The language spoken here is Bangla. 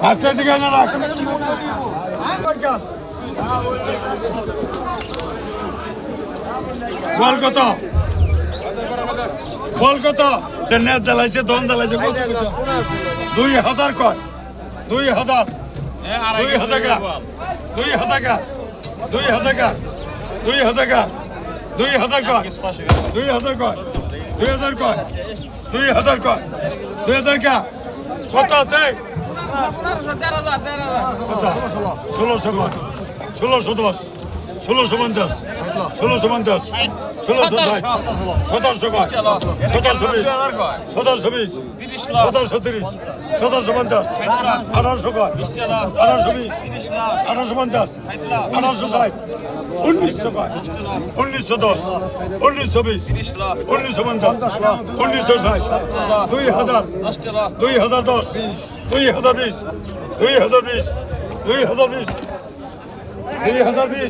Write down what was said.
আস্তে দিকে না রাখ বল কত বল কত নেট জ্বালাইছে দন জ্বালাইছে কত কত 2000 কয় 2000 2000 কা 2000 কা 2000 কা 2000 কা 2000 কয় 2000 কয় 2000 কয় 2000 কয় 2000 কা কত আছে 1610 1650 1650 1750 1760 1720 1720 1720 1730 1750 1800 কয় 1820 1850 1860 1900 কয় 1910 1920 1950 1960 2000 2010 2020 2020 2020 2020